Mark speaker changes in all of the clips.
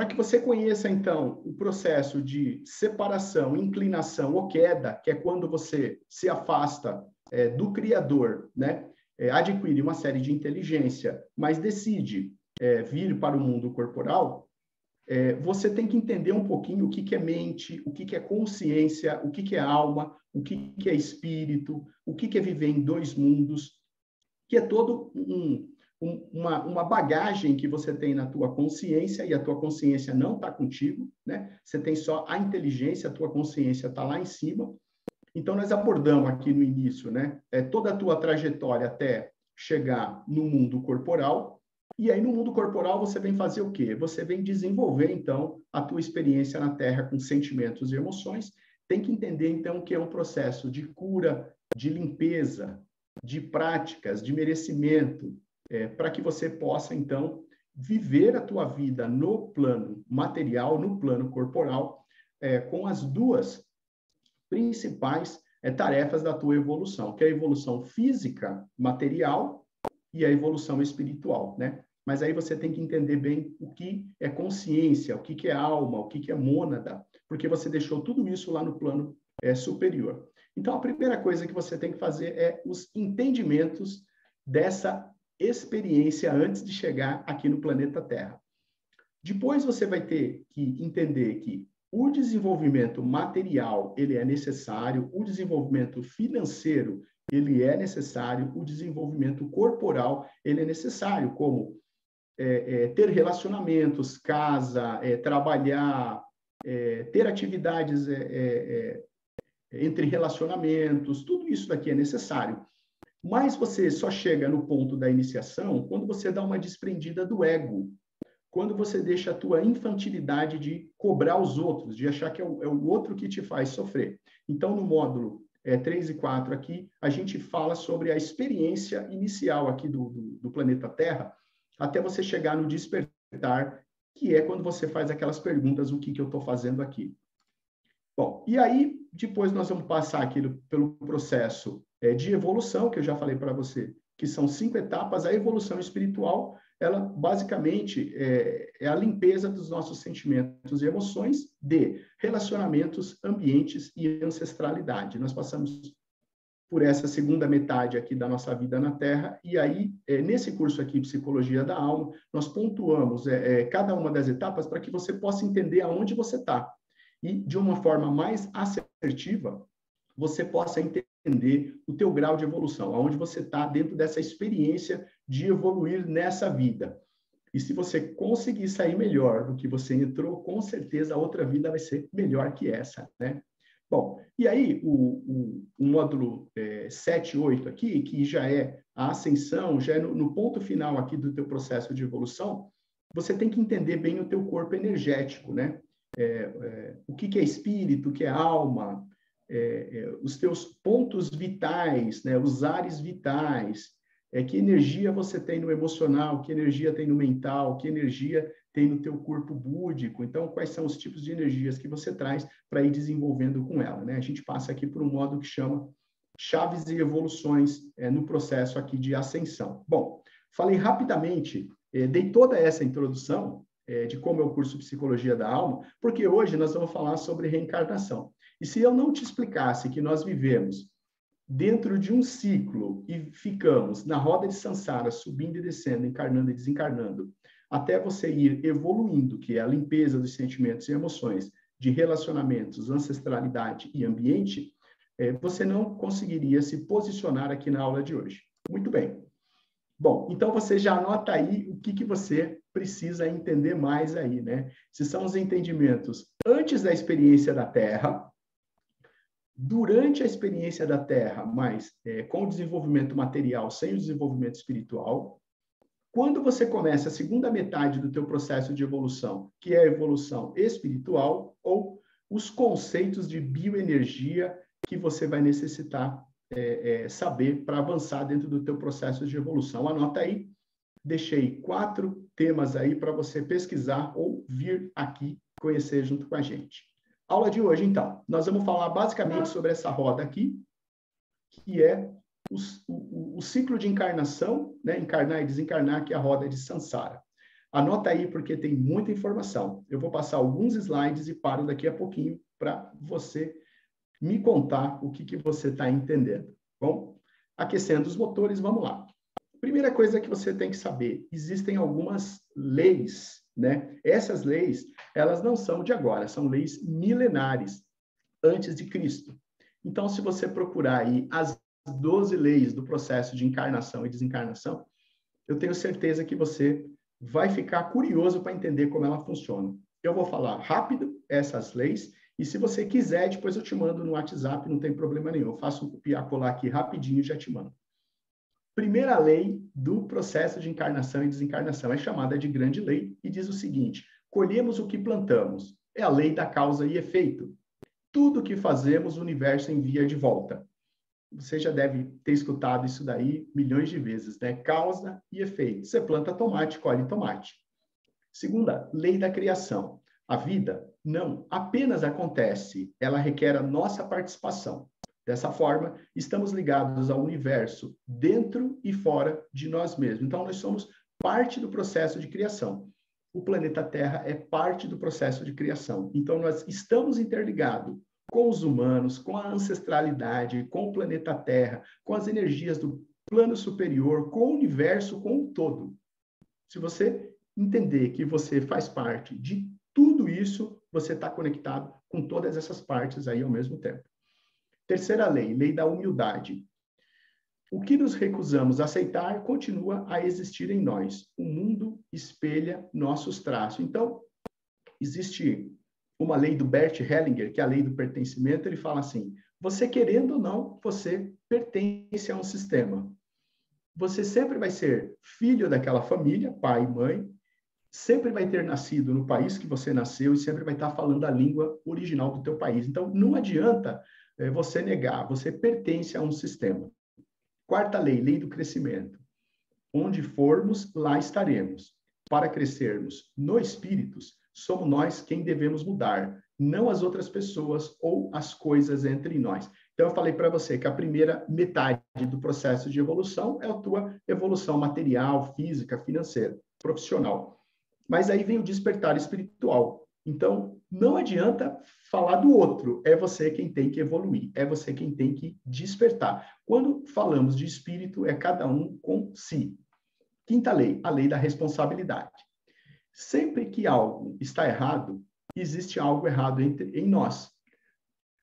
Speaker 1: Para que você conheça, então, o processo de separação, inclinação ou queda, que é quando você se afasta do Criador, né? Adquire uma série de inteligência, mas decide vir para o mundo corporal, você tem que entender um pouquinho o que que é mente, o que que é consciência, o que que é alma, o que que é espírito, o que que é viver em dois mundos, que é todo uma bagagem que você tem na tua consciência, e a tua consciência não está contigo, né? Você tem só a inteligência, a tua consciência está lá em cima. Então, nós abordamos aqui no início, né? Toda a tua trajetória até chegar no mundo corporal, e aí no mundo corporal você vem fazer o quê? Você vem desenvolver, então, a tua experiência na Terra com sentimentos e emoções. Tem que entender, então, que é um processo de cura, de limpeza, de práticas, de merecimento, para que você possa, então, viver a tua vida no plano material, no plano corporal, com as duas principais tarefas da tua evolução, que é a evolução física, material, e a evolução espiritual, né? Mas aí você tem que entender bem o que é consciência, o que é alma, o que é mônada, porque você deixou tudo isso lá no plano superior. Então, a primeira coisa que você tem que fazer é os entendimentos dessa experiência antes de chegar aqui no planeta Terra. Depois você vai ter que entender que o desenvolvimento material, ele é necessário, o desenvolvimento financeiro, ele é necessário, o desenvolvimento corporal, ele é necessário, como ter relacionamentos, casa, trabalhar, ter atividades entre relacionamentos, tudo isso daqui é necessário. Mas você só chega no ponto da iniciação quando você dá uma desprendida do ego, quando você deixa a tua infantilidade de cobrar os outros, de achar que é o outro que te faz sofrer. Então, no módulo 3 e 4 aqui, a gente fala sobre a experiência inicial aqui do planeta Terra, até você chegar no despertar, que é quando você faz aquelas perguntas, o que eu estou fazendo aqui? Bom, e aí, depois nós vamos passar aqui pelo processo de evolução, que eu já falei para você, que são 5 etapas. A evolução espiritual, ela basicamente é a limpeza dos nossos sentimentos e emoções de relacionamentos, ambientes e ancestralidade. Nós passamos por essa segunda metade aqui da nossa vida na Terra, e aí, nesse curso aqui, Psicologia da Alma, nós pontuamos cada uma das etapas para que você possa entender aonde você está. E, de uma forma mais assertiva, você possa entender o teu grau de evolução, aonde você está dentro dessa experiência de evoluir nessa vida. E se você conseguir sair melhor do que você entrou, com certeza a outra vida vai ser melhor que essa, né? Bom, e aí o módulo 7 e 8 aqui, que já é a ascensão, já é no ponto final aqui do teu processo de evolução, você tem que entender bem o teu corpo energético, né? O que é espírito, o que é alma, os teus pontos vitais, né? Os ares vitais, que energia você tem no emocional, que energia tem no mental, que energia tem no teu corpo búdico. Então, quais são os tipos de energias que você traz para ir desenvolvendo com ela, né? A gente passa aqui por um modo que chama chaves e evoluções no processo aqui de ascensão. Bom, falei rapidamente, dei toda essa introdução de como é o curso Psicologia da Alma, porque hoje nós vamos falar sobre reencarnação. E se eu não te explicasse que nós vivemos dentro de um ciclo e ficamos na roda de Sansara, subindo e descendo, encarnando e desencarnando, até você ir evoluindo, que é a limpeza dos sentimentos e emoções, de relacionamentos, ancestralidade e ambiente, você não conseguiria se posicionar aqui na aula de hoje. Muito bem. Bom, então você já anota aí o que você precisa entender mais aí, né? Se são os entendimentos antes da experiência da Terra, durante a experiência da Terra, mas com o desenvolvimento material, sem o desenvolvimento espiritual. Quando você começa a segunda metade do teu processo de evolução, que é a evolução espiritual, ou os conceitos de bioenergia que você vai necessitar saber para avançar dentro do teu processo de evolução. Anota aí, deixei 4 temas aí para você pesquisar ou vir aqui conhecer junto com a gente. Aula de hoje, então, nós vamos falar basicamente sobre essa roda aqui, que é o ciclo de encarnação, né? Encarnar e desencarnar, que é a roda de Sansara. Anota aí, porque tem muita informação. Eu vou passar alguns slides e paro daqui a pouquinho para você me contar o que você está entendendo. Bom, aquecendo os motores, vamos lá. Primeira coisa que você tem que saber, existem algumas leis, né? Essas leis, elas não são de agora, são leis milenares, antes de Cristo. Então, se você procurar aí as 12 leis do processo de encarnação e desencarnação, eu tenho certeza que você vai ficar curioso para entender como ela funciona. Eu vou falar rápido essas leis, e se você quiser, depois eu te mando no WhatsApp, não tem problema nenhum. Eu faço um copiar, colar aqui rapidinho e já te mando. Primeira lei do processo de encarnação e desencarnação é chamada de grande lei e diz o seguinte: colhemos o que plantamos. É a lei da causa e efeito. Tudo que fazemos, o universo envia de volta. Você já deve ter escutado isso daí milhões de vezes, né? Causa e efeito. Você planta tomate, colhe tomate. Segunda, lei da criação. A vida não apenas acontece, ela requer a nossa participação. Dessa forma, estamos ligados ao universo dentro e fora de nós mesmos. Então, nós somos parte do processo de criação. O planeta Terra é parte do processo de criação. Então, nós estamos interligados com os humanos, com a ancestralidade, com o planeta Terra, com as energias do plano superior, com o universo como um todo. Se você entender que você faz parte de tudo isso, você está conectado com todas essas partes aí ao mesmo tempo. Terceira lei, lei da humildade. O que nos recusamos a aceitar continua a existir em nós. O mundo espelha nossos traços. Então, existe uma lei do Bert Hellinger, que é a lei do pertencimento. Ele fala assim: você querendo ou não, você pertence a um sistema. Você sempre vai ser filho daquela família, pai e mãe, sempre vai ter nascido no país que você nasceu e sempre vai estar falando a língua original do teu país. Então, não adianta você negar, você pertence a um sistema. Quarta lei, lei do crescimento. Onde formos, lá estaremos. Para crescermos no espíritos, somos nós quem devemos mudar, não as outras pessoas ou as coisas entre nós. Então, eu falei para você que a primeira metade do processo de evolução é a tua evolução material, física, financeira, profissional. Mas aí vem o despertar espiritual. Então, não adianta falar do outro, é você quem tem que evoluir, é você quem tem que despertar. Quando falamos de espírito, é cada um com si. Quinta lei, a lei da responsabilidade. Sempre que algo está errado, existe algo errado em nós.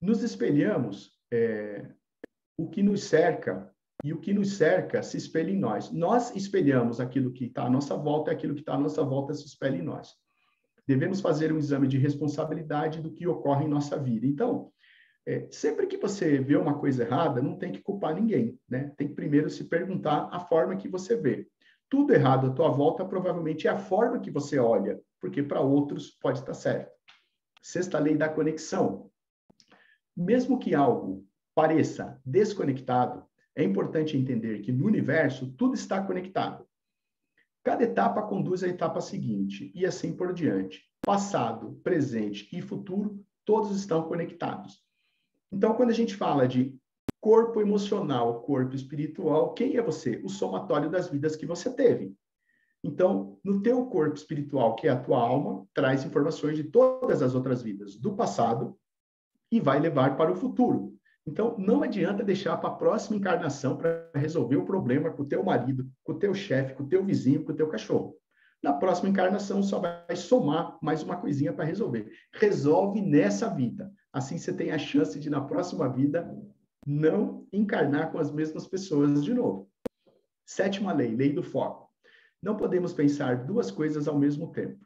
Speaker 1: Nos espelhamos, o que nos cerca, e o que nos cerca se espelha em nós. Nós espelhamos aquilo que está à nossa volta, e aquilo que está à nossa volta se espelha em nós. Devemos fazer um exame de responsabilidade do que ocorre em nossa vida. Então, sempre que você vê uma coisa errada, não tem que culpar ninguém, né? Tem que primeiro se perguntar a forma que você vê. Tudo errado à tua volta provavelmente é a forma que você olha, porque para outros pode estar certo. Sexta lei da conexão. Mesmo que algo pareça desconectado, é importante entender que no universo tudo está conectado. Cada etapa conduz à etapa seguinte, e assim por diante. Passado, presente e futuro, todos estão conectados. Então, quando a gente fala de corpo emocional, corpo espiritual, quem é você? O somatório das vidas que você teve. Então, no teu corpo espiritual, que é a tua alma, traz informações de todas as outras vidas do passado e vai levar para o futuro. Então, não adianta deixar para a próxima encarnação para resolver o problema com o teu marido, com o teu chefe, com o teu vizinho, com o teu cachorro. Na próxima encarnação, só vai somar mais uma coisinha para resolver. Resolve nessa vida. Assim, você tem a chance de, na próxima vida, não encarnar com as mesmas pessoas de novo. Sétima lei, lei do foco. Não podemos pensar duas coisas ao mesmo tempo.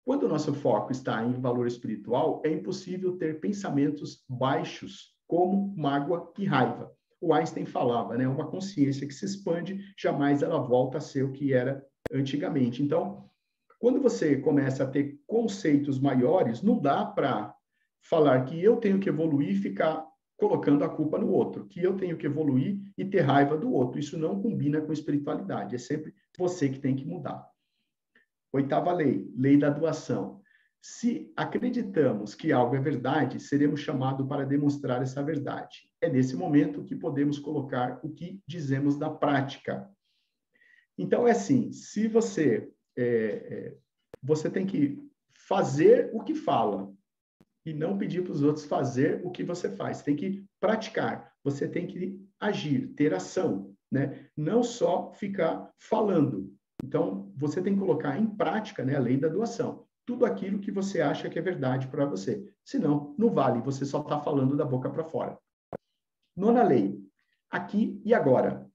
Speaker 1: Quando o nosso foco está em valor espiritual, é impossível ter pensamentos baixos, como mágoa e raiva. O Einstein falava, né? Uma consciência que se expande, jamais ela volta a ser o que era antigamente. Então, quando você começa a ter conceitos maiores, não dá para falar que eu tenho que evoluir e ficar colocando a culpa no outro, que eu tenho que evoluir e ter raiva do outro. Isso não combina com espiritualidade, é sempre você que tem que mudar. Oitava lei, lei da doação. Se acreditamos que algo é verdade, seremos chamados para demonstrar essa verdade. É nesse momento que podemos colocar o que dizemos na prática. Então, é assim, se você você tem que fazer o que fala e não pedir para os outros fazer o que você faz. Você tem que praticar, você tem que agir, ter ação, né? Não só ficar falando. Então, você tem que colocar em prática, né, a lei da doação. Tudo aquilo que você acha que é verdade para você. Senão, não vale, você só está falando da boca para fora. Nona lei, aqui e agora.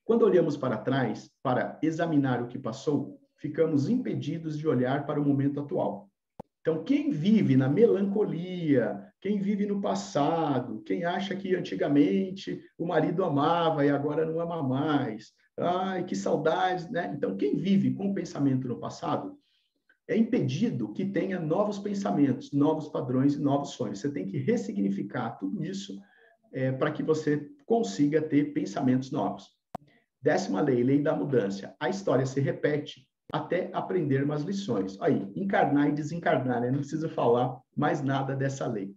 Speaker 1: Quando olhamos para trás, para examinar o que passou, ficamos impedidos de olhar para o momento atual. Então, quem vive na melancolia, quem vive no passado, quem acha que antigamente o marido amava e agora não ama mais, ai, que saudades, né? Então, quem vive com o pensamento no passado é impedido que tenha novos pensamentos, novos padrões e novos sonhos. Você tem que ressignificar tudo isso para que você consiga ter pensamentos novos. 10ª lei, lei da mudança. A história se repete até aprender umas lições. Aí, encarnar e desencarnar, né? Não preciso falar mais nada dessa lei.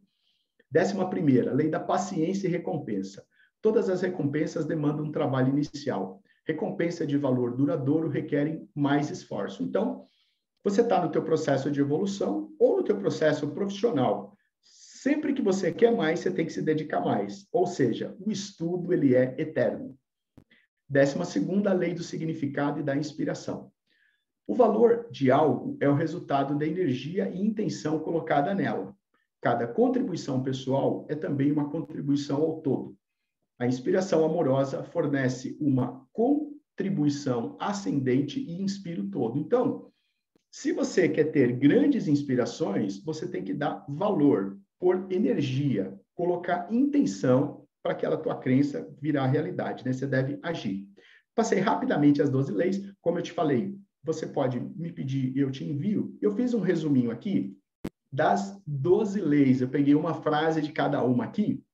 Speaker 1: 11ª, lei da paciência e recompensa. Todas as recompensas demandam um trabalho inicial. Recompensa de valor duradouro requerem mais esforço. Então, você está no teu processo de evolução ou no teu processo profissional. Sempre que você quer mais, você tem que se dedicar mais. Ou seja, o estudo, ele é eterno. 12ª, lei do significado e da inspiração. O valor de algo é o resultado da energia e intenção colocada nela. Cada contribuição pessoal é também uma contribuição ao todo. A inspiração amorosa fornece uma contribuição ascendente e inspira o todo. Então, se você quer ter grandes inspirações, você tem que dar valor, pôr energia, colocar intenção para aquela tua crença virar realidade, né? Você deve agir. Passei rapidamente as 12 leis, como eu te falei, você pode me pedir e eu te envio. Eu fiz um resuminho aqui das 12 leis, eu peguei uma frase de cada uma aqui.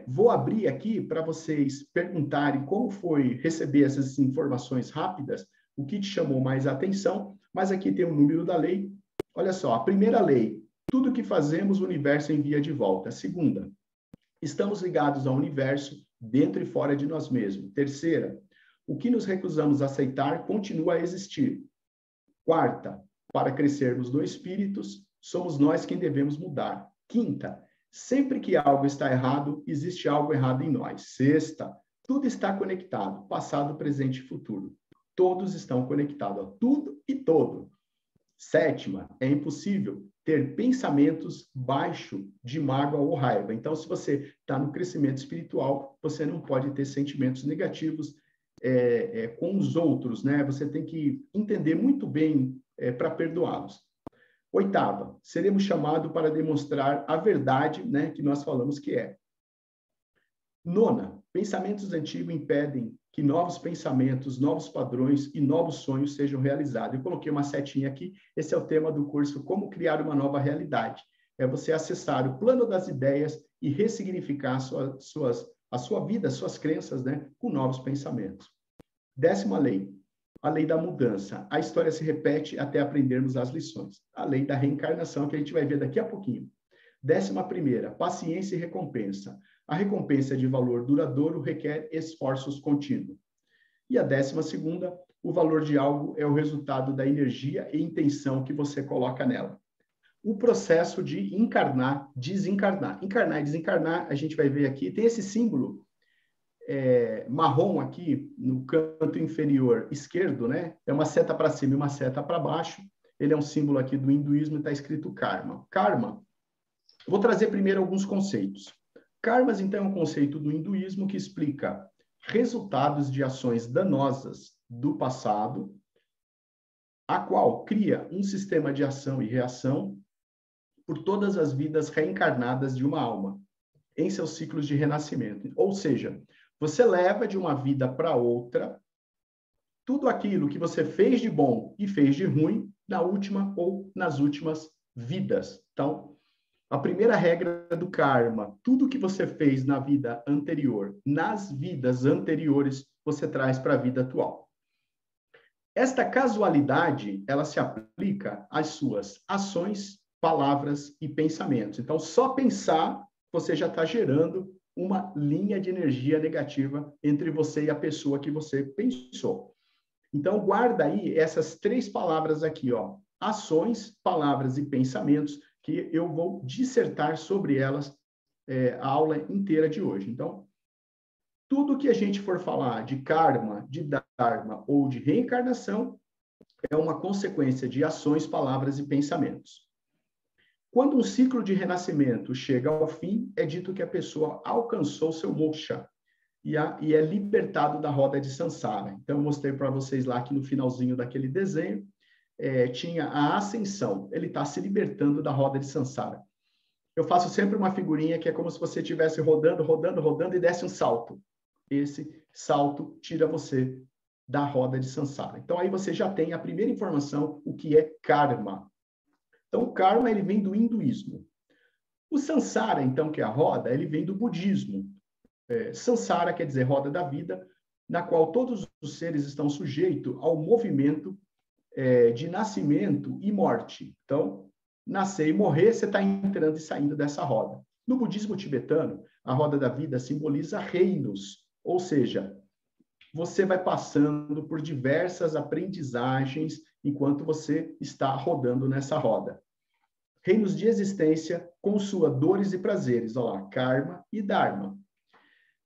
Speaker 1: Vou abrir aqui para vocês perguntarem como foi receber essas informações rápidas, o que te chamou mais a atenção, mas aqui tem o número da lei. Olha só, a primeira lei, tudo que fazemos o universo envia de volta. A segunda, estamos ligados ao universo, dentro e fora de nós mesmos. Terceira, o que nos recusamos a aceitar continua a existir. Quarta, para crescermos no espírito, somos nós quem devemos mudar. Quinta, sempre que algo está errado, existe algo errado em nós. Sexta, tudo está conectado, passado, presente e futuro. Todos estão conectados a tudo e todo. Sétima, é impossível ter pensamentos baixos de mágoa ou raiva. Então, se você está no crescimento espiritual, você não pode ter sentimentos negativos com os outros, né? Você tem que entender muito bem para perdoá-los. Oitava, seremos chamados para demonstrar a verdade, né, que nós falamos que é. Nona, pensamentos antigos impedem que novos pensamentos, novos padrões e novos sonhos sejam realizados. Eu coloquei uma setinha aqui, esse é o tema do curso Como Criar uma Nova Realidade. É você acessar o plano das ideias e ressignificar a sua vida, as suas crenças, né, com novos pensamentos. 10ª lei, a lei da mudança. A história se repete até aprendermos as lições. A lei da reencarnação, que a gente vai ver daqui a pouquinho. 11ª, paciência e recompensa. A recompensa de valor duradouro requer esforços contínuos. E a 12ª, o valor de algo é o resultado da energia e intenção que você coloca nela. O processo de encarnar, desencarnar. Encarnar e desencarnar, a gente vai ver aqui, tem esse símbolo marrom aqui no canto inferior esquerdo, né? É uma seta para cima e uma seta para baixo. Ele é um símbolo aqui do hinduísmo e está escrito karma. Karma, eu vou trazer primeiro alguns conceitos. Karmas, então, é um conceito do hinduísmo que explica resultados de ações danosas do passado, a qual cria um sistema de ação e reação por todas as vidas reencarnadas de uma alma, em seus ciclos de renascimento. Ou seja, você leva de uma vida para outra tudo aquilo que você fez de bom e fez de ruim na última ou nas últimas vidas. Então, a primeira regra do karma, tudo que você fez na vida anterior, nas vidas anteriores, você traz para a vida atual. Esta casualidade, ela se aplica às suas ações, palavras e pensamentos. Então, só pensar, você já está gerando uma linha de energia negativa entre você e a pessoa que você pensou. Então, guarda aí essas 3 palavras aqui, ó. Ações, palavras e pensamentos, que eu vou dissertar sobre elas a aula inteira de hoje. Então, tudo que a gente for falar de karma, de dharma ou de reencarnação é uma consequência de ações, palavras e pensamentos. Quando um ciclo de renascimento chega ao fim, é dito que a pessoa alcançou seu moksha e é libertado da roda de samsara. Então, eu mostrei para vocês lá que no finalzinho daquele desenho tinha a ascensão. Ele está se libertando da roda de samsara. Eu faço sempre uma figurinha que é como se você estivesse rodando, rodando, rodando e desse um salto. Esse salto tira você da roda de samsara. Então, aí você já tem a primeira informação, o que é karma. Então, o karma, ele vem do hinduísmo. O samsara, então, que é a roda, ele vem do budismo. Samsara quer dizer roda da vida, na qual todos os seres estão sujeitos ao movimento de nascimento e morte. Então, nascer e morrer, você está entrando e saindo dessa roda. No budismo tibetano, a roda da vida simboliza reinos, ou seja, você vai passando por diversas aprendizagens enquanto você está rodando nessa roda. Reinos de existência com suas dores e prazeres, olha lá, karma e dharma.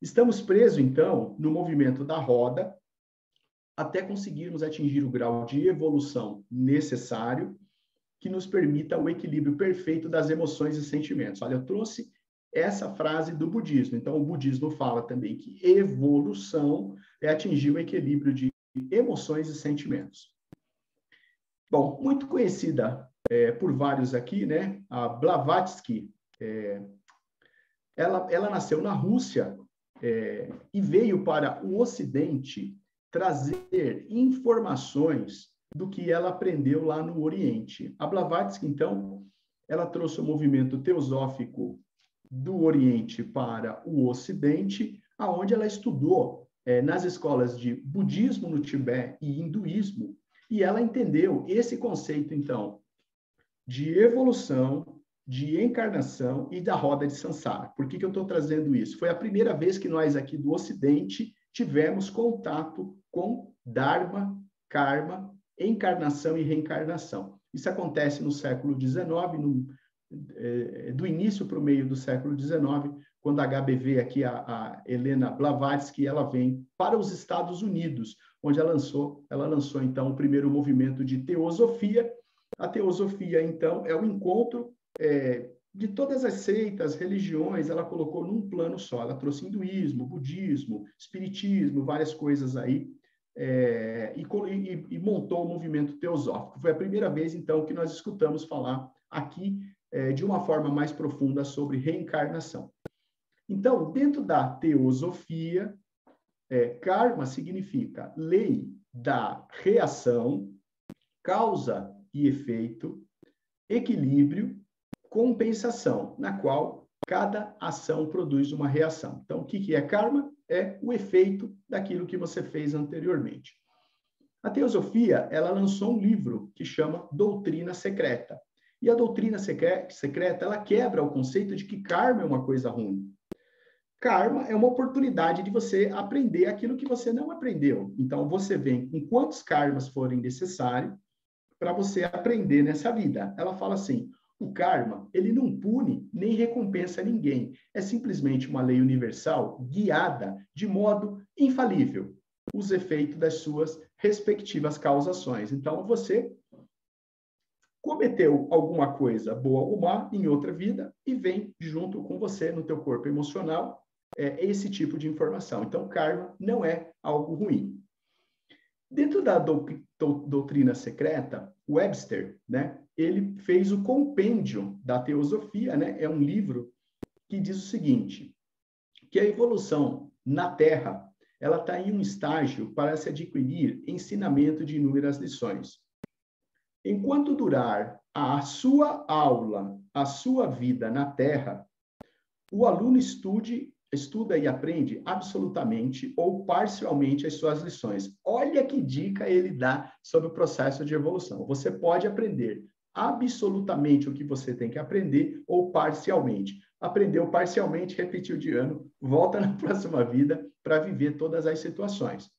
Speaker 1: Estamos presos, então, no movimento da roda, até conseguirmos atingir o grau de evolução necessário que nos permita o equilíbrio perfeito das emoções e sentimentos. Olha, eu trouxe essa frase do budismo. Então, o budismo fala também que evolução é atingir o equilíbrio de emoções e sentimentos. Bom, muito conhecida por vários aqui, né? A Blavatsky, ela nasceu na Rússia e veio para o Ocidente trazer informações do que ela aprendeu lá no Oriente. A Blavatsky, então, ela trouxe o movimento teosófico do Oriente para o Ocidente, aonde ela estudou nas escolas de budismo no Tibete e hinduísmo, e ela entendeu esse conceito, então, de evolução, de encarnação e da roda de samsara. Por que eu estou trazendo isso? Foi a primeira vez que nós aqui do Ocidente tivemos contato com Dharma, Karma, encarnação e reencarnação. Isso acontece no século XIX, do início para o meio do século XIX, quando a HBV, aqui a Helena Blavatsky, ela vem para os Estados Unidos, onde ela lançou então, o primeiro movimento de teosofia. A teosofia, então, é o encontro de todas as seitas, religiões, ela colocou num plano só. Ela trouxe hinduísmo, budismo, espiritismo, várias coisas aí, e montou o movimento teosófico. Foi a primeira vez, então, que nós escutamos falar aqui de uma forma mais profunda sobre reencarnação. Então, dentro da teosofia, karma significa lei da reação, causa e efeito, equilíbrio, compensação, na qual cada ação produz uma reação. Então, o que é karma? É o efeito daquilo que você fez anteriormente. A teosofia, ela lançou um livro que chama Doutrina Secreta. E a doutrina secreta, ela quebra o conceito de que karma é uma coisa ruim. Karma é uma oportunidade de você aprender aquilo que você não aprendeu. Então, você vem com quantos karmas forem necessários para você aprender nessa vida. Ela fala assim, o karma, ele não pune nem recompensa ninguém. É simplesmente uma lei universal guiada de modo infalível os efeitos das suas respectivas causações. Então, você cometeu alguma coisa boa ou má em outra vida e vem junto com você no teu corpo emocional esse tipo de informação. Então, karma não é algo ruim. Dentro da doutrina secreta, Webster, né, ele fez o compêndio da teosofia, né, é um livro que diz o seguinte, que a evolução na Terra, ela está em um estágio para se adquirir ensinamento de inúmeras lições. Enquanto durar a sua aula, a sua vida na Terra, o aluno estuda e aprende absolutamente ou parcialmente as suas lições. Olha que dica ele dá sobre o processo de evolução. Você pode aprender absolutamente o que você tem que aprender ou parcialmente. Aprendeu parcialmente, repetiu de ano, volta na próxima vida para viver todas as situações.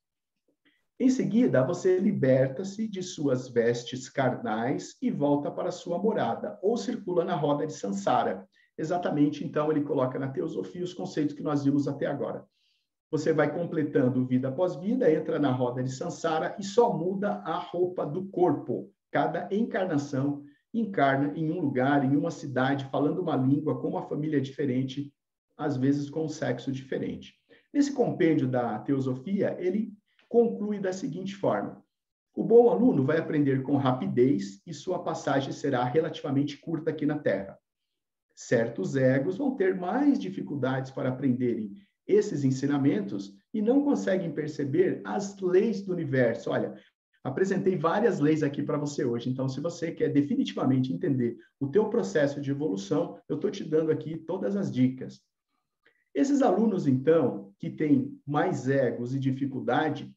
Speaker 1: Em seguida, você liberta-se de suas vestes carnais e volta para sua morada, ou circula na roda de Sansara. Exatamente, então, ele coloca na teosofia os conceitos que nós vimos até agora. Você vai completando vida após vida, entra na roda de Sansara e só muda a roupa do corpo. Cada encarnação encarna em um lugar, em uma cidade, falando uma língua, com uma família diferente, às vezes com um sexo diferente. Nesse compêndio da teosofia, ele conclui da seguinte forma: o bom aluno vai aprender com rapidez e sua passagem será relativamente curta aqui na Terra. Certos egos vão ter mais dificuldades para aprenderem esses ensinamentos e não conseguem perceber as leis do universo. Olha, apresentei várias leis aqui para você hoje, então se você quer definitivamente entender o teu processo de evolução, eu estou te dando aqui todas as dicas. Esses alunos, então, que têm mais egos e dificuldade,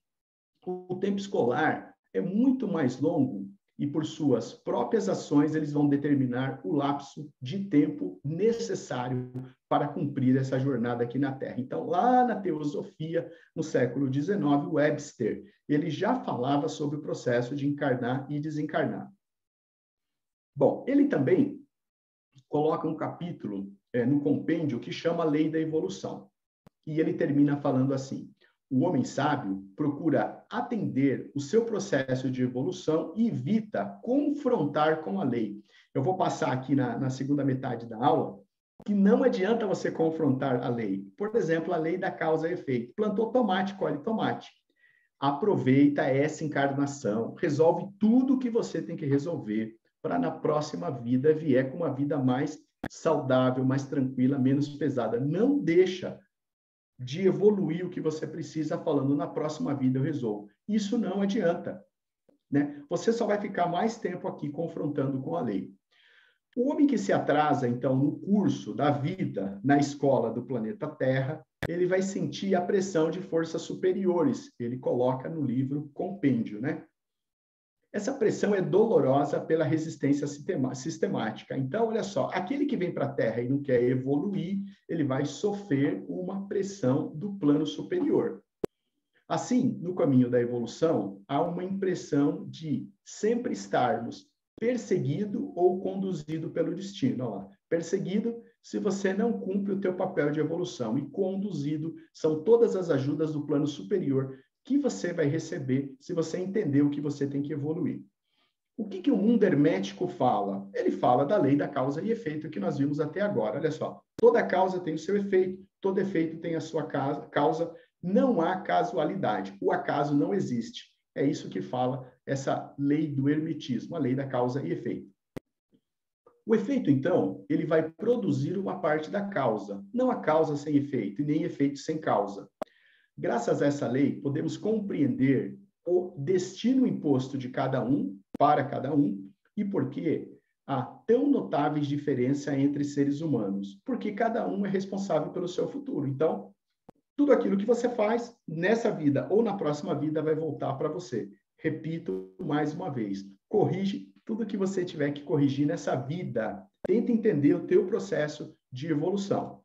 Speaker 1: o tempo escolar é muito mais longo e, por suas próprias ações, eles vão determinar o lapso de tempo necessário para cumprir essa jornada aqui na Terra. Então, lá na teosofia, no século XIX, Webster, ele já falava sobre o processo de encarnar e desencarnar. Bom, ele também coloca um capítulo no compêndio que chama Lei da Evolução. E ele termina falando assim: o homem sábio procura atender o seu processo de evolução e evita confrontar com a lei. Eu vou passar aqui na segunda metade da aula que não adianta você confrontar a lei. Por exemplo, a lei da causa e efeito. Plantou tomate, colhe tomate. Aproveita essa encarnação, resolve tudo o que você tem que resolver para na próxima vida vier com uma vida mais saudável, mais tranquila, menos pesada. Não deixa de evoluir o que você precisa falando na próxima vida eu resolvo. Isso não adianta, né? Você só vai ficar mais tempo aqui confrontando com a lei. O homem que se atrasa, então, no curso da vida na escola do planeta Terra, ele vai sentir a pressão de forças superiores. Ele coloca no livro Compêndio, né? Essa pressão é dolorosa pela resistência sistemática. Então, olha só, aquele que vem para a Terra e não quer evoluir, ele vai sofrer uma pressão do plano superior. Assim, no caminho da evolução, há uma impressão de sempre estarmos perseguido ou conduzido pelo destino. Olha lá, perseguido se você não cumpre o teu papel de evolução, e conduzido são todas as ajudas do plano superior que você vai receber se você entender o que você tem que evoluir. O que o mundo hermético fala? Ele fala da lei da causa e efeito que nós vimos até agora. Olha só, toda causa tem o seu efeito, todo efeito tem a sua causa, não há casualidade, o acaso não existe. É isso que fala essa lei do hermetismo, a lei da causa e efeito. O efeito, então, ele vai produzir uma parte da causa, não a causa sem efeito e nem efeito sem causa. Graças a essa lei, podemos compreender o destino imposto de cada um, para cada um, e por que há tão notáveis diferenças entre seres humanos. Porque cada um é responsável pelo seu futuro. Então, tudo aquilo que você faz nessa vida ou na próxima vida vai voltar para você. Repito mais uma vez, corrige tudo que você tiver que corrigir nessa vida. Tenta entender o teu processo de evolução.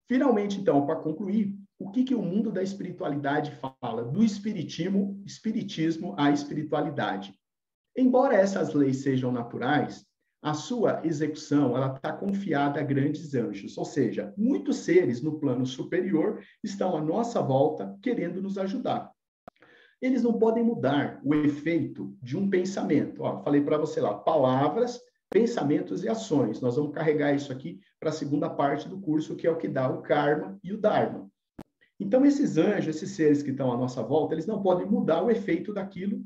Speaker 1: Finalmente, então, para concluir, o que o mundo da espiritualidade fala? Do espiritismo à espiritualidade. Embora essas leis sejam naturais, a sua execução ela está confiada a grandes anjos, ou seja, muitos seres no plano superior estão à nossa volta querendo nos ajudar. Eles não podem mudar o efeito de um pensamento. Ó, falei para você lá, palavras, pensamentos e ações. Nós vamos carregar isso aqui para a segunda parte do curso, que é o que dá o karma e o dharma. Então, esses anjos, esses seres que estão à nossa volta, eles não podem mudar o efeito daquilo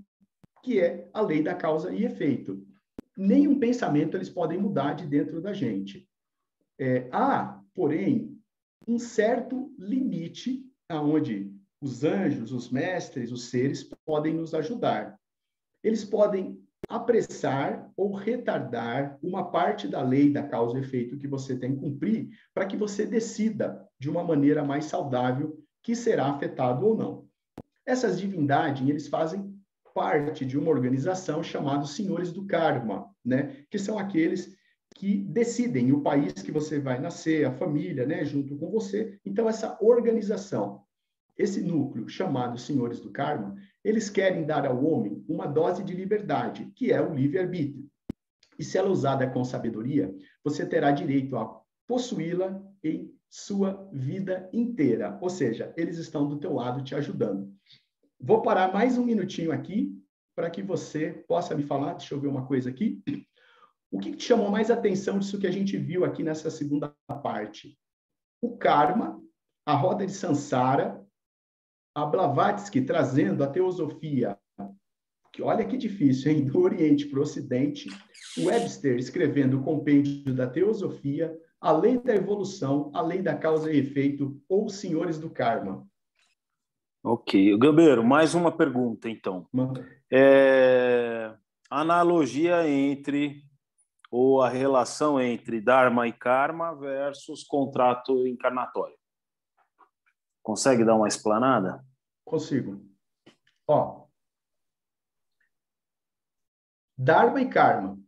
Speaker 1: que é a lei da causa e efeito. Nenhum pensamento eles podem mudar de dentro da gente. Há, porém, um certo limite aonde os anjos, os mestres, os seres podem nos ajudar. Eles podem apressar ou retardar uma parte da lei da causa e efeito que você tem que cumprir para que você decida de uma maneira mais saudável que será afetado ou não. Essas divindades, eles fazem parte de uma organização chamada Senhores do Karma, né? Que são aqueles que decidem o país que você vai nascer, a família, né? Junto com você. Então, essa organização, esse núcleo chamado senhores do karma, eles querem dar ao homem uma dose de liberdade, que é o livre-arbítrio. E se ela é usada com sabedoria, você terá direito a possuí-la em sua vida inteira. Ou seja, eles estão do teu lado te ajudando. Vou parar mais um minutinho aqui para que você possa me falar. Deixa eu ver uma coisa aqui. O que te chamou mais atenção disso que a gente viu aqui nessa segunda parte? O karma, a roda de Sansara, a Blavatsky trazendo a teosofia, que olha que difícil, hein? Do Oriente para o Ocidente, o Webster escrevendo o compêndio da teosofia, a lei da evolução, a lei da causa e efeito, ou os senhores do karma.
Speaker 2: Ok. Gambeiro, mais uma pergunta, então.
Speaker 1: Manda.
Speaker 2: Analogia entre, ou a relação entre Dharma e Karma versus contrato encarnatório. Consegue dar uma explanada?
Speaker 1: Consigo. Ó, Dharma e Karma.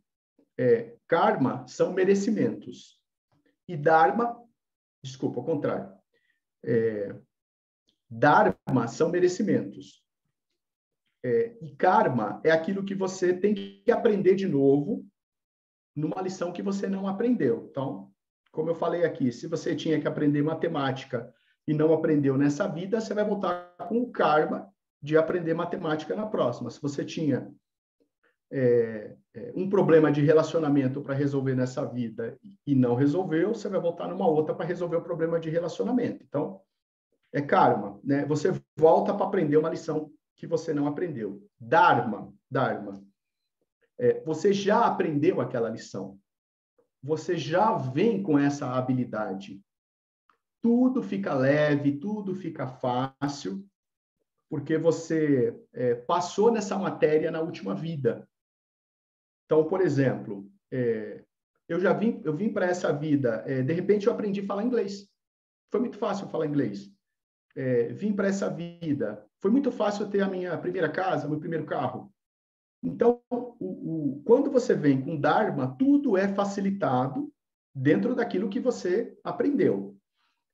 Speaker 1: Karma são merecimentos. E Dharma, desculpa, ao contrário. Dharma são merecimentos. E Karma é aquilo que você tem que aprender de novo numa lição que você não aprendeu. Então, como eu falei aqui, se você tinha que aprender matemática e não aprendeu nessa vida, você vai voltar com o karma de aprender matemática na próxima. Se você tinha um problema de relacionamento para resolver nessa vida e não resolveu, você vai voltar numa outra para resolver o problema de relacionamento. Então, é karma, né? Você volta para aprender uma lição que você não aprendeu. Dharma. Você já aprendeu aquela lição. Você já vem com essa habilidade. Tudo fica leve, tudo fica fácil, porque você passou nessa matéria na última vida. Então, por exemplo, eu vim para essa vida, de repente eu aprendi a falar inglês. Foi muito fácil falar inglês. Vim para essa vida, foi muito fácil ter a minha primeira casa, meu primeiro carro. Então, quando você vem com Dharma, tudo é facilitado dentro daquilo que você aprendeu.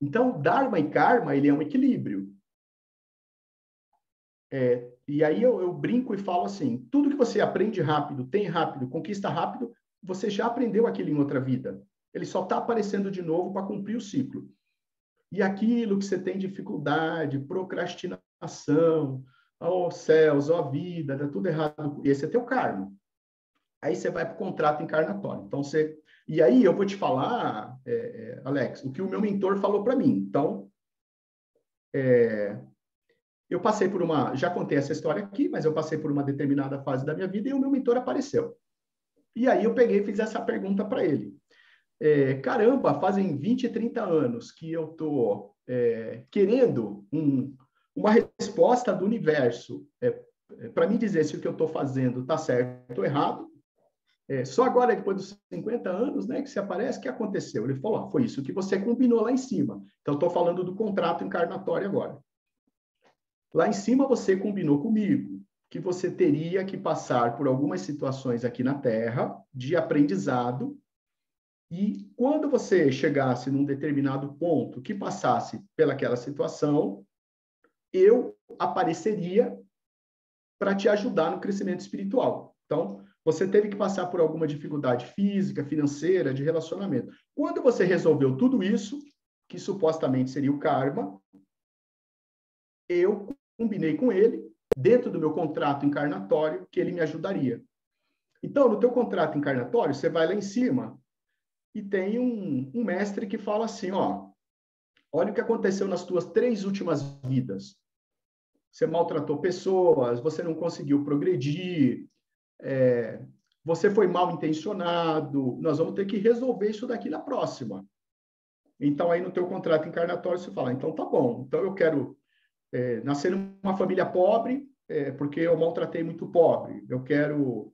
Speaker 1: Então, Dharma e Karma, ele é um equilíbrio. E aí eu brinco e falo assim, tudo que você aprende rápido, tem rápido, conquista rápido, você já aprendeu aquilo em outra vida. Ele só está aparecendo de novo para cumprir o ciclo. E aquilo que você tem dificuldade, procrastinação, ó céus, ó vida, dá tudo errado. Esse é teu karma. Aí você vai para o contrato encarnatório. Então, E aí eu vou te falar, Alex, o que o meu mentor falou para mim. Então, eu passei por já contei essa história aqui, mas eu passei por uma determinada fase da minha vida e o meu mentor apareceu. E aí eu peguei e fiz essa pergunta para ele. Caramba, fazem 20, 30 anos que eu estou querendo uma resposta do universo para me dizer se o que eu estou fazendo está certo ou errado. Só agora, depois dos 50 anos, né, que se aparece, o que aconteceu? Ele falou, foi isso que você combinou lá em cima. Então, estou falando do contrato encarnatório agora. Lá em cima, você combinou comigo que você teria que passar por algumas situações aqui na Terra de aprendizado e quando você chegasse num determinado ponto que passasse pelaquela situação, eu apareceria para te ajudar no crescimento espiritual. Então, você teve que passar por alguma dificuldade física, financeira, de relacionamento. Quando você resolveu tudo isso, que supostamente seria o karma, eu combinei com ele, dentro do meu contrato encarnatório, que ele me ajudaria. Então, no teu contrato encarnatório, você vai lá em cima e tem um mestre que fala assim, olha o que aconteceu nas tuas 3 últimas vidas. Você maltratou pessoas, você não conseguiu progredir, você foi mal intencionado, nós vamos ter que resolver isso daqui na próxima. Então, aí no teu contrato encarnatório, você fala, então tá bom, então eu quero nascer numa família pobre, porque eu maltratei muito pobre. Eu quero,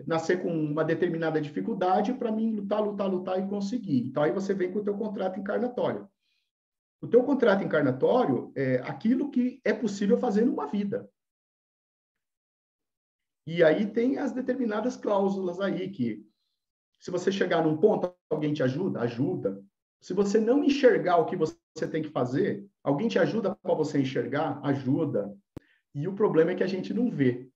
Speaker 1: nascer com uma determinada dificuldade para mim lutar e conseguir. Então, aí você vem com o teu contrato encarnatório. O teu contrato encarnatório é aquilo que é possível fazer numa vida. E aí tem as determinadas cláusulas aí que, se você chegar num ponto, alguém te ajuda? Ajuda. Se você não enxergar o que você tem que fazer, alguém te ajuda para você enxergar? Ajuda. E o problema é que a gente não vê.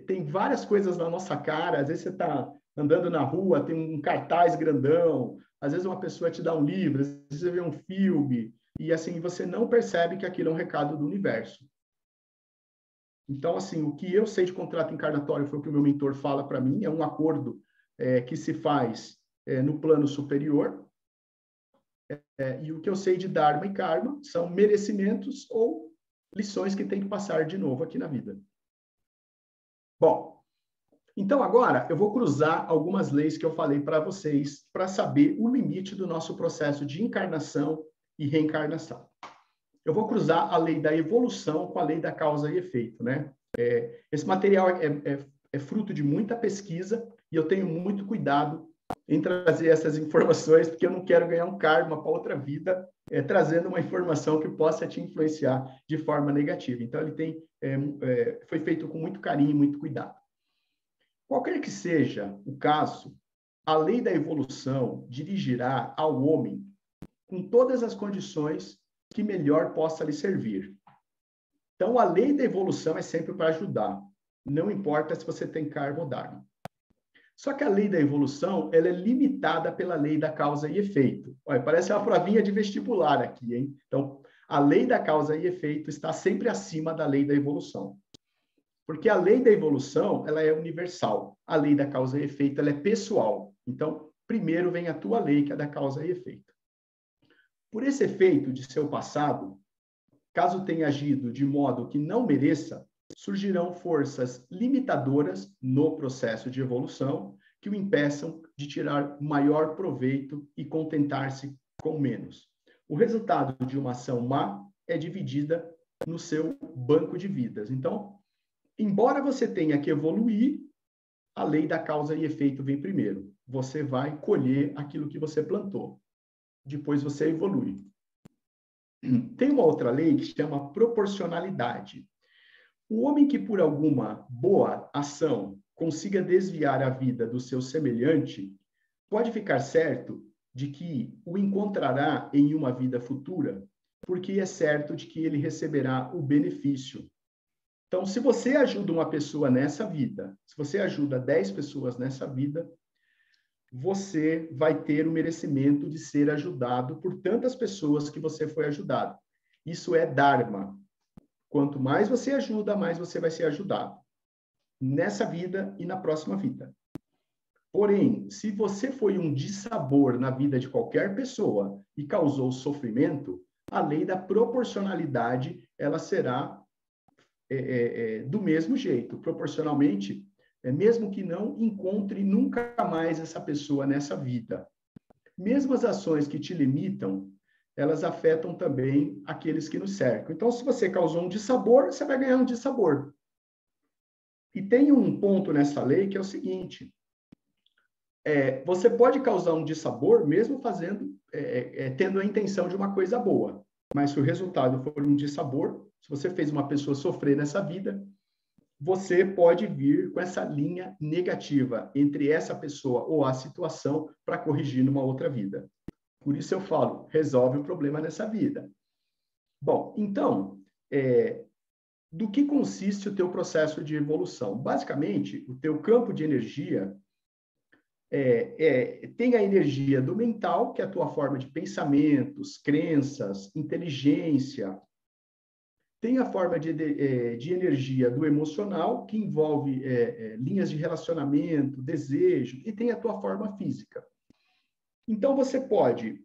Speaker 1: Tem várias coisas na nossa cara, às vezes você está andando na rua, tem um cartaz grandão, às vezes uma pessoa te dá um livro, às vezes você vê um filme, e assim, você não percebe que aquilo é um recado do universo. Então, assim, o que eu sei de contrato encarnatório foi o que o meu mentor fala para mim, é um acordo que se faz no plano superior, e o que eu sei de Dharma e Karma são merecimentos ou lições que tem que passar de novo aqui na vida. Bom, então agora eu vou cruzar algumas leis que eu falei para vocês para saber o limite do nosso processo de encarnação e reencarnação. Eu vou cruzar a lei da evolução com a lei da causa e efeito, né? Esse material é fruto de muita pesquisa e eu tenho muito cuidado em trazer essas informações, porque eu não quero ganhar um karma para outra vida, trazendo uma informação que possa te influenciar de forma negativa. Então, ele foi feito com muito carinho e muito cuidado. Qualquer que seja o caso, a lei da evolução dirigirá ao homem com todas as condições que melhor possa lhe servir. Então, a lei da evolução é sempre para ajudar. Não importa se você tem karma ou dharma. Só que a lei da evolução, ela é limitada pela lei da causa e efeito. Olha, parece uma provinha de vestibular aqui, hein? Então, a lei da causa e efeito está sempre acima da lei da evolução. Porque a lei da evolução, ela é universal. A lei da causa e efeito, ela é pessoal. Então, primeiro vem a tua lei, que é da causa e efeito. Por esse efeito de seu passado, caso tenha agido de modo que não mereça, surgirão forças limitadoras no processo de evolução que o impeçam de tirar maior proveito e contentar-se com menos. O resultado de uma ação má é dividida no seu banco de vidas. Então, embora você tenha que evoluir, a lei da causa e efeito vem primeiro. Você vai colher aquilo que você plantou. Depois você evolui. Tem uma outra lei que se chama proporcionalidade. O homem que, por alguma boa ação, consiga desviar a vida do seu semelhante, pode ficar certo de que o encontrará em uma vida futura, porque é certo de que ele receberá o benefício. Então, se você ajuda uma pessoa nessa vida, se você ajuda 10 pessoas nessa vida, você vai ter o merecimento de ser ajudado por tantas pessoas que você foi ajudado. Isso é Dharma. Quanto mais você ajuda, mais você vai ser ajudado. Nessa vida e na próxima vida. Porém, se você foi um dissabor na vida de qualquer pessoa e causou sofrimento, a lei da proporcionalidade, ela será do mesmo jeito, proporcionalmente, mesmo que não encontre nunca mais essa pessoa nessa vida. Mesmo as ações que te limitam, elas afetam também aqueles que nos cercam. Então, se você causou um dissabor, você vai ganhar um dissabor. E tem um ponto nessa lei que é o seguinte: você pode causar um dissabor mesmo tendo a intenção de uma coisa boa. Mas se o resultado for um dissabor, se você fez uma pessoa sofrer nessa vida, você pode vir com essa linha negativa entre essa pessoa ou a situação para corrigir numa outra vida. Por isso eu falo, resolve o problema nessa vida. Bom, então, do que consiste o teu processo de evolução? Basicamente, o teu campo de energia tem a energia do mental, que é a tua forma de pensamentos, crenças, inteligência. Tem a forma de energia do emocional, que envolve linhas de relacionamento, desejo, e tem a tua forma física. Então, você pode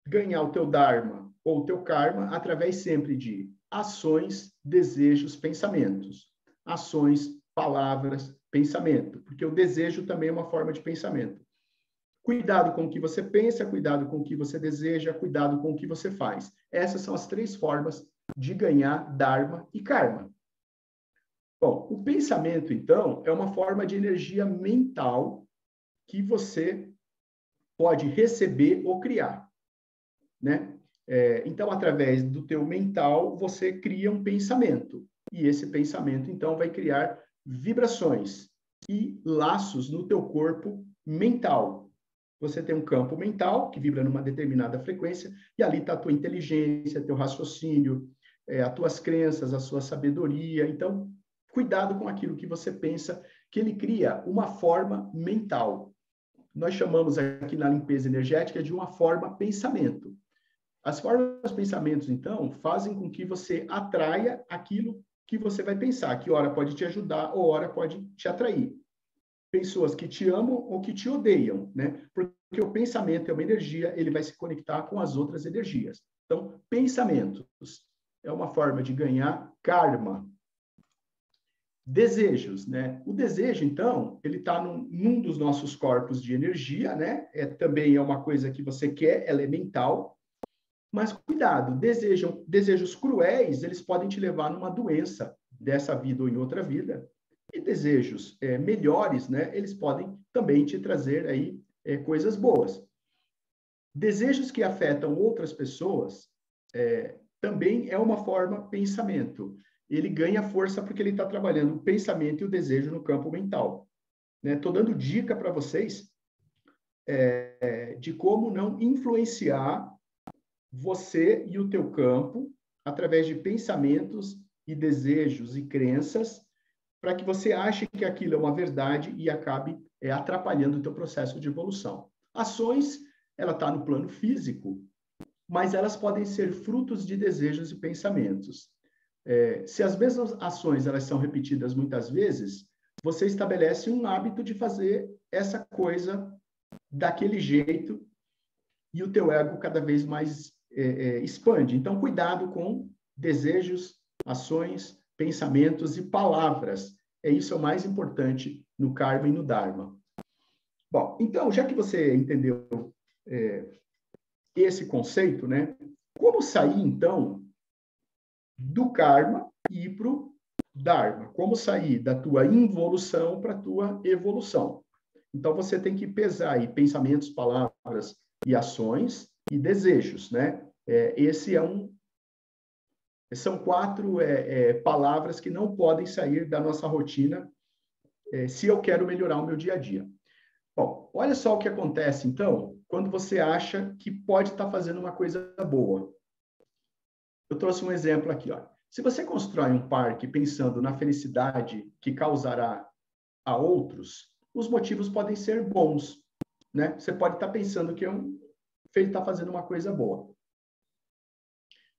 Speaker 1: ganhar o teu Dharma ou o teu Karma através sempre de ações, desejos, pensamentos. Ações, palavras, pensamento. Porque o desejo também é uma forma de pensamento. Cuidado com o que você pensa, cuidado com o que você deseja, cuidado com o que você faz. Essas são as 3 formas de ganhar Dharma e Karma. Bom, o pensamento, então, é uma forma de energia mental que você pode receber ou criar, né? Então, através do teu mental, você cria um pensamento. E esse pensamento, então, vai criar vibrações e laços no teu corpo mental. Você tem um campo mental que vibra numa determinada frequência, e ali está a tua inteligência, teu raciocínio, as tuas crenças, a sua sabedoria. Então, cuidado com aquilo que você pensa, que ele cria uma forma mental. Nós chamamos aqui na limpeza energética de uma forma pensamento. As formas pensamentos, então, fazem com que você atraia aquilo que você vai pensar, que ora pode te ajudar ou ora pode te atrair. Pessoas que te amam ou que te odeiam, né? Porque o pensamento é uma energia, ele vai se conectar com as outras energias. Então, pensamentos é uma forma de ganhar karma. Desejos, né? O desejo, então, ele está num dos nossos corpos de energia, né? Também é uma coisa que você quer, ela é mental. Mas cuidado, desejos cruéis, eles podem te levar numa doença dessa vida ou em outra vida. E desejos melhores, né? Eles podem também te trazer aí coisas boas. Desejos que afetam outras pessoas também é uma forma pensamento. Ele ganha força porque ele está trabalhando o pensamento e o desejo no campo mental. Estou dando dica para vocês de como não influenciar você e o teu campo através de pensamentos e desejos e crenças para que você ache que aquilo é uma verdade e acabe atrapalhando o teu processo de evolução. Ações, ela está no plano físico, mas elas podem ser frutos de desejos e pensamentos. Se as mesmas ações elas são repetidas muitas vezes, você estabelece um hábito de fazer essa coisa daquele jeito e o teu ego cada vez mais expande. Então, cuidado com desejos, ações, pensamentos e palavras. Isso é o mais importante no karma e no dharma. Bom, então, já que você entendeu esse conceito, né? Como sair, então, do karma e ir para o dharma? Como sair da tua involução para a tua evolução? Então, você tem que pesar aí pensamentos, palavras e ações e desejos, né? São 4 palavras que não podem sair da nossa rotina se eu quero melhorar o meu dia a dia. Bom, olha só o que acontece, então, quando você acha que pode estar fazendo uma coisa boa. Eu trouxe um exemplo aqui, ó. Se você constrói um parque pensando na felicidade que causará a outros, os motivos podem ser bons, né? Você pode estar pensando que ele está fazendo uma coisa boa.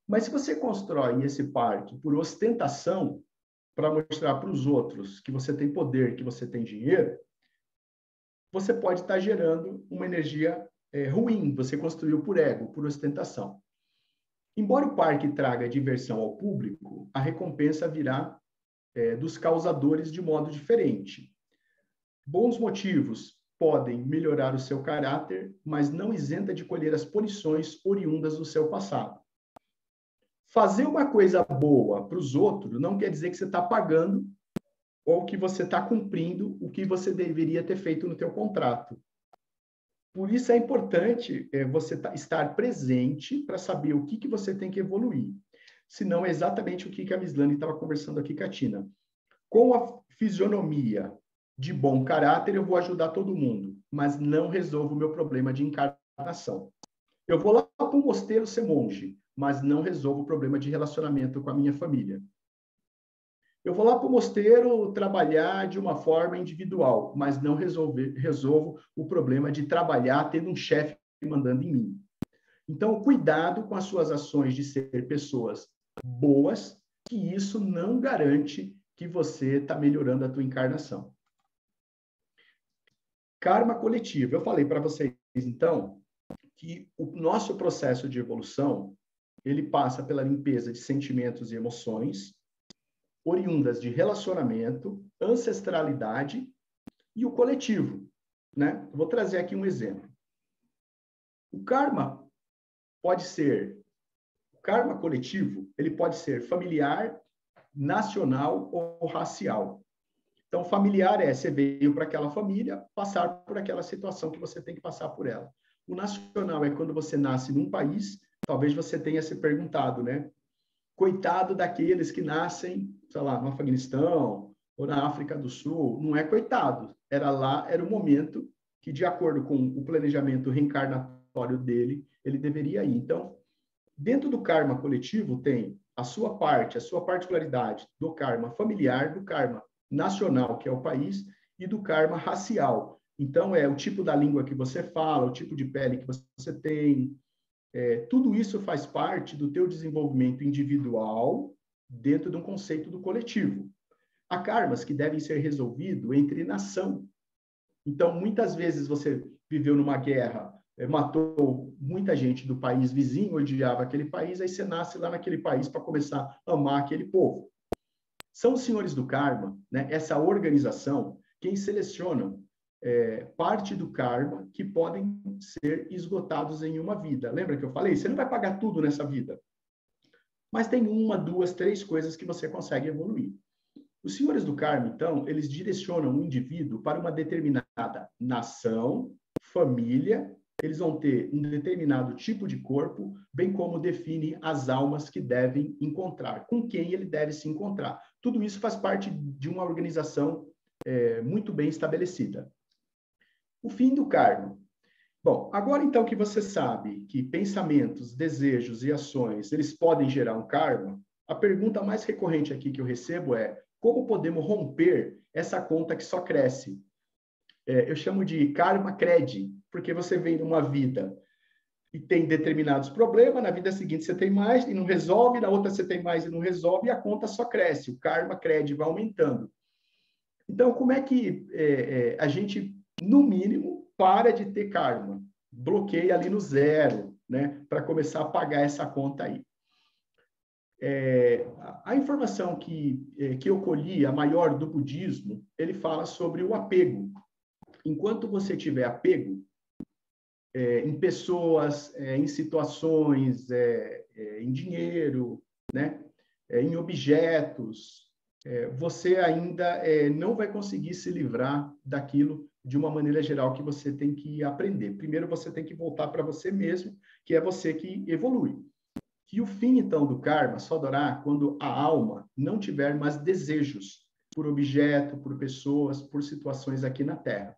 Speaker 1: Mas se você constrói esse parque por ostentação, para mostrar para os outros que você tem poder, que você tem dinheiro, você pode estar gerando uma energia ruim. Você construiu por ego, por ostentação. Embora o parque traga diversão ao público, a recompensa virá dos causadores de modo diferente. Bons motivos podem melhorar o seu caráter, mas não isenta de colher as punições oriundas do seu passado. Fazer uma coisa boa para os outros não quer dizer que você está pagando ou que você está cumprindo o que você deveria ter feito no teu contrato. Por isso é importante você estar presente para saber o que você tem que evoluir. Senão é exatamente o que a Mislane estava conversando aqui com a Tina. Com a fisionomia de bom caráter, eu vou ajudar todo mundo, mas não resolvo o meu problema de encarnação. Eu vou lá para o mosteiro ser monge, mas não resolvo o problema de relacionamento com a minha família. Eu vou lá para o mosteiro trabalhar de uma forma individual, mas não resolvo o problema de trabalhar tendo um chefe mandando em mim. Então, cuidado com as suas ações de ser pessoas boas, que isso não garante que você está melhorando a tua encarnação. Karma coletivo. Eu falei para vocês, então, que o nosso processo de evolução, ele passa pela limpeza de sentimentos e emoções, oriundas de relacionamento, ancestralidade e o coletivo, né? Eu vou trazer aqui um exemplo. O karma coletivo, ele pode ser familiar, nacional ou racial. Então, familiar você veio para aquela família, passar por aquela situação que você tem que passar por ela. O nacional é quando você nasce num país, talvez você tenha se perguntado, né? Coitado daqueles que nascem, sei lá, no Afeganistão ou na África do Sul. Não é coitado. Era o momento que, de acordo com o planejamento reencarnatório dele, ele deveria ir. Então, dentro do karma coletivo tem a sua parte, a sua particularidade do karma familiar, do karma nacional, que é o país, e do karma racial. Então, é o tipo da língua que você fala, o tipo de pele que você tem, tudo isso faz parte do teu desenvolvimento individual dentro de um conceito do coletivo. Há karmas que devem ser resolvidos entre nação. Então, muitas vezes você viveu numa guerra, matou muita gente do país vizinho, odiava aquele país, aí você nasce lá naquele país para começar a amar aquele povo. São os senhores do karma, né? Essa organização, quem selecionam parte do karma que podem ser esgotados em uma vida. Lembra que eu falei? Você não vai pagar tudo nessa vida. Mas tem 1, 2, 3 coisas que você consegue evoluir. Os senhores do karma, então, eles direcionam o indivíduo para uma determinada nação, família, eles vão ter um determinado tipo de corpo, bem como define as almas que devem encontrar, com quem ele deve se encontrar. Tudo isso faz parte de uma organização muito bem estabelecida. O fim do karma. Bom, agora então que você sabe que pensamentos, desejos e ações, eles podem gerar um karma, a pergunta mais recorrente aqui que eu recebo é: como podemos romper essa conta que só cresce? Eu chamo de karma cred, porque você vem numa vida e tem determinados problemas, na vida seguinte você tem mais e não resolve, na outra você tem mais e não resolve, e a conta só cresce, o karma cred vai aumentando. Então, como é que a gente, no mínimo, para de ter karma? Bloqueia ali no zero, né? Para começar a pagar essa conta aí. A informação que eu colhi, a maior do budismo, ele fala sobre o apego. Enquanto você tiver apego em pessoas, em situações, em dinheiro, né? Em objetos, você ainda não vai conseguir se livrar daquilo de uma maneira geral que você tem que aprender. Primeiro, você tem que voltar para você mesmo, que é você que evolui. E o fim, então, do karma só dará quando a alma não tiver mais desejos por objeto, por pessoas, por situações aqui na Terra.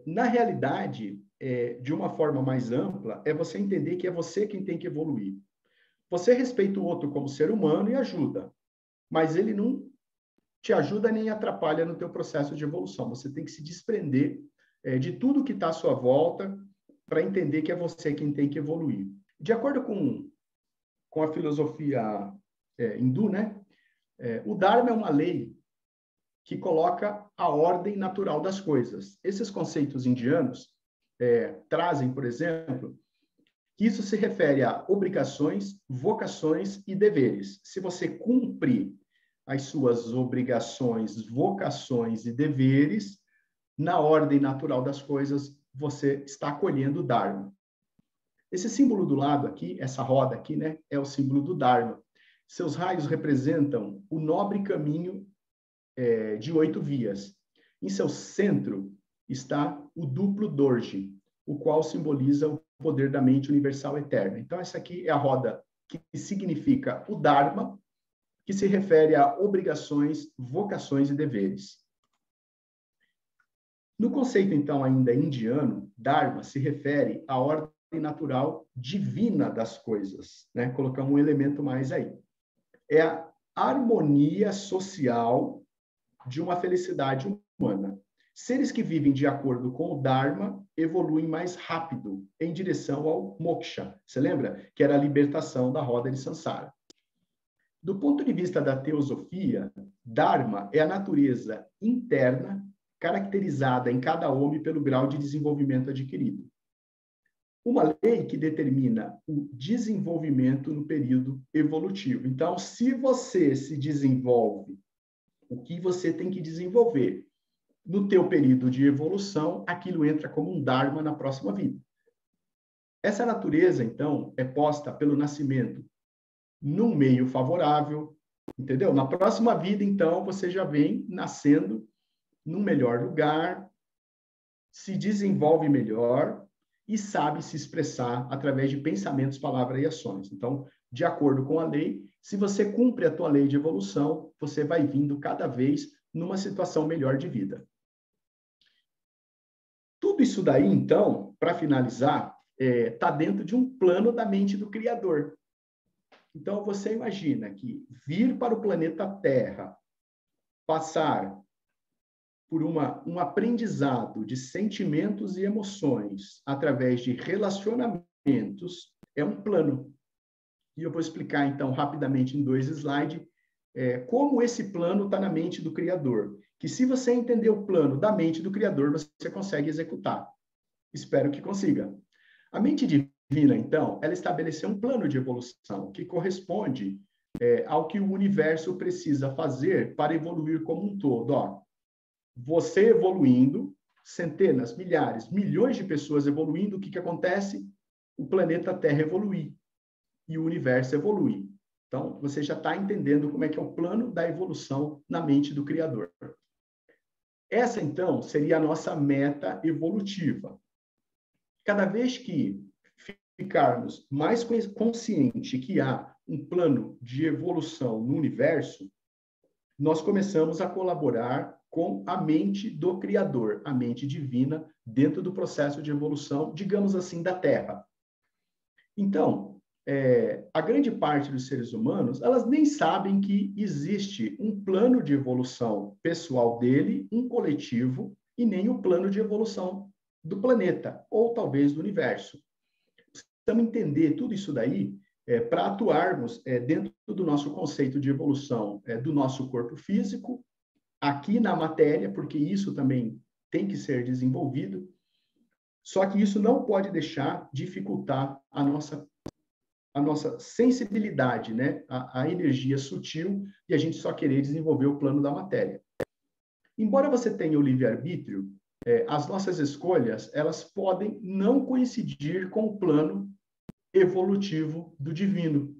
Speaker 1: Na realidade, de uma forma mais ampla, é você entender que é você quem tem que evoluir. Você respeita o outro como ser humano e ajuda, mas ele não te ajuda nem atrapalha no teu processo de evolução. Você tem que se desprender de tudo que está à sua volta para entender que é você quem tem que evoluir. De acordo com a filosofia hindu, né? O Dharma é uma lei que coloca a ordem natural das coisas. Esses conceitos indianos trazem, por exemplo, que isso se refere a obrigações, vocações e deveres. Se você cumpre as suas obrigações, vocações e deveres, na ordem natural das coisas, você está acolhendo o Dharma. Esse símbolo do lado aqui, essa roda aqui, né, é o símbolo do Dharma. Seus raios representam o nobre caminho de 8 vias. Em seu centro está o duplo Dorje, o qual simboliza o poder da mente universal eterna. Então, essa aqui é a roda que significa o Dharma, que se refere a obrigações, vocações e deveres. No conceito, então, ainda indiano, Dharma se refere à ordem natural divina das coisas, né? Colocamos um elemento mais aí. É a harmonia social de uma felicidade humana. Seres que vivem de acordo com o Dharma evoluem mais rápido em direção ao moksha. Você lembra? Que era a libertação da roda de Sansara. Do ponto de vista da teosofia, Dharma é a natureza interna caracterizada em cada homem pelo grau de desenvolvimento adquirido. Uma lei que determina o desenvolvimento no período evolutivo. Então, se você se desenvolve, o que você tem que desenvolver no teu período de evolução, aquilo entra como um Dharma na próxima vida. Essa natureza, então, é posta pelo nascimento num meio favorável, entendeu? Na próxima vida, então, você já vem nascendo num melhor lugar, se desenvolve melhor e sabe se expressar através de pensamentos, palavras e ações. Então, de acordo com a lei, se você cumpre a tua lei de evolução, você vai vindo cada vez numa situação melhor de vida. Tudo isso daí, então, para finalizar, está dentro de um plano da mente do Criador. Então, você imagina que vir para o planeta Terra, passar por um aprendizado de sentimentos e emoções através de relacionamentos, é um plano. E eu vou explicar, então, rapidamente em 2 slides, como esse plano está na mente do Criador. Que se você entender o plano da mente do Criador, você consegue executar. Espero que consiga. A mente divina, então, ela estabeleceu um plano de evolução que corresponde ao que o universo precisa fazer para evoluir como um todo. Ó, você evoluindo, centenas, milhares, milhões de pessoas evoluindo, o que acontece? O planeta Terra evolui e o universo evolui. Então, você já está entendendo como é que é o plano da evolução na mente do Criador. Essa, então, seria a nossa meta evolutiva. Cada vez que ficarmos mais conscientes que há um plano de evolução no universo, nós começamos a colaborar com a mente do Criador, a mente divina, dentro do processo de evolução, digamos assim, da Terra. Então, a grande parte dos seres humanos, elas nem sabem que existe um plano de evolução pessoal dele, um coletivo, e nem o plano de evolução do planeta, ou talvez do universo. Precisamos entender tudo isso daí para atuarmos dentro do nosso conceito de evolução do nosso corpo físico, aqui na matéria, porque isso também tem que ser desenvolvido, só que isso não pode deixar dificultar a nossa sensibilidade, né? A energia sutil, e a gente só querer desenvolver o plano da matéria. Embora você tenha o livre-arbítrio, as nossas escolhas, elas podem não coincidir com o plano evolutivo do divino.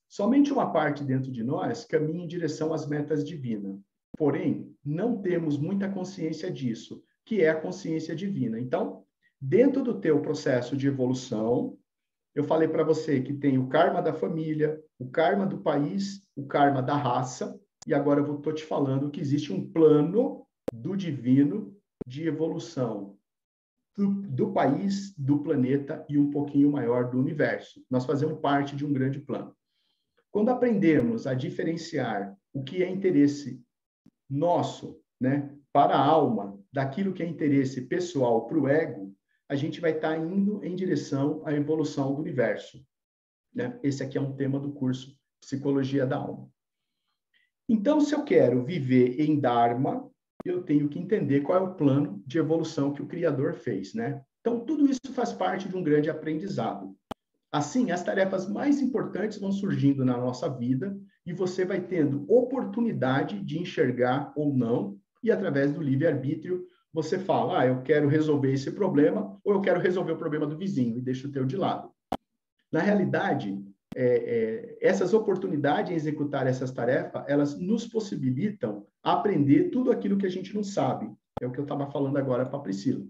Speaker 1: Somente uma parte dentro de nós caminha em direção às metas divinas. Porém, não temos muita consciência disso, que é a consciência divina. Então, dentro do teu processo de evolução, eu falei para você que tem o karma da família, o karma do país, o karma da raça, e agora eu estou te falando que existe um plano do divino de evolução do país, do planeta e um pouquinho maior do universo. Nós fazemos parte de um grande plano. Quando aprendemos a diferenciar o que é interesse nosso, né, para a alma, daquilo que é interesse pessoal para o ego, a gente vai estar indo em direção à evolução do universo, né? Esse aqui é um tema do curso Psicologia da Alma. Então, se eu quero viver em Dharma, eu tenho que entender qual é o plano de evolução que o Criador fez, né? Então, tudo isso faz parte de um grande aprendizado. Assim, as tarefas mais importantes vão surgindo na nossa vida e você vai tendo oportunidade de enxergar ou não, e através do livre-arbítrio, você fala, eu quero resolver esse problema ou eu quero resolver o problema do vizinho e deixa o teu de lado. Na realidade, essas oportunidades em executar essas tarefas, elas nos possibilitam aprender tudo aquilo que a gente não sabe. É o que eu estava falando agora para a Priscila.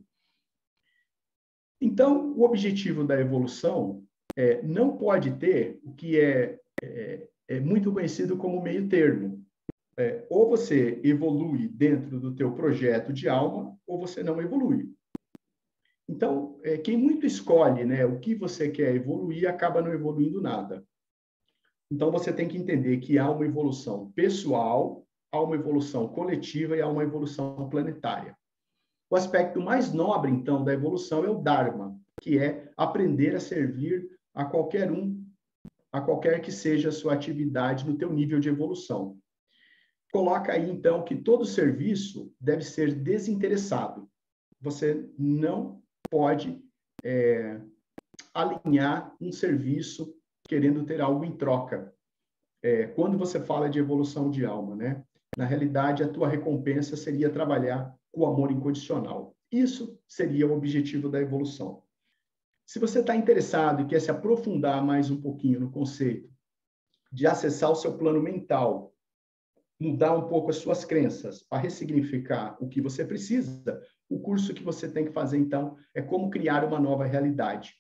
Speaker 1: Então, o objetivo da evolução não pode ter o que é muito conhecido como meio termo. Ou você evolui dentro do teu projeto de alma, ou você não evolui. Então, quem muito escolhe, né, o que você quer evoluir, acaba não evoluindo nada. Então, você tem que entender que há uma evolução pessoal, há uma evolução coletiva e há uma evolução planetária. O aspecto mais nobre, então, da evolução é o Dharma, que é aprender a servir a qualquer que seja a sua atividade no teu nível de evolução. Coloca aí, então, que todo serviço deve ser desinteressado. Você não pode alinhar um serviço querendo ter algo em troca. Quando você fala de evolução de alma, né? Na realidade, a tua recompensa seria trabalhar com o amor incondicional. Isso seria o objetivo da evolução. Se você está interessado e quer se aprofundar mais um pouquinho no conceito de acessar o seu plano mental, mudar um pouco as suas crenças, para ressignificar o que você precisa, o curso que você tem que fazer, então, é como criar uma nova realidade.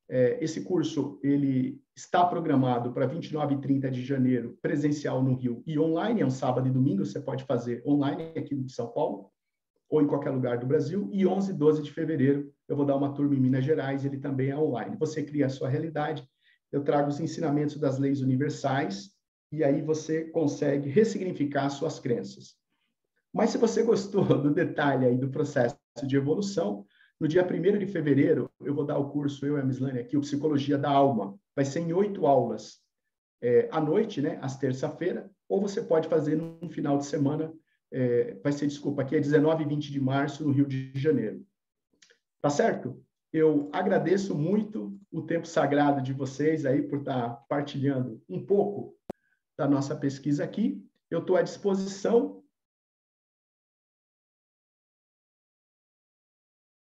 Speaker 1: Esse curso, ele está programado para 29 e 30 de janeiro, presencial no Rio e online, é um sábado e domingo, você pode fazer online aqui em São Paulo. ou em qualquer lugar do Brasil, e 11 e 12 de fevereiro eu vou dar uma turma em Minas Gerais, ele também é online. Você cria a sua realidade, eu trago os ensinamentos das leis universais, e aí você consegue ressignificar suas crenças. Mas se você gostou do detalhe aí do processo de evolução, no dia 1º de fevereiro, eu vou dar o curso, eu e a Mislane aqui, o Psicologia da Alma. Vai ser em 8 aulas à noite, né, às terça-feira, ou você pode fazer num final de semana, aqui é 19 e 20 de março, no Rio de Janeiro. Tá certo? Eu agradeço muito o tempo sagrado de vocês aí por estar partilhando um pouco da nossa pesquisa aqui. Eu estou à disposição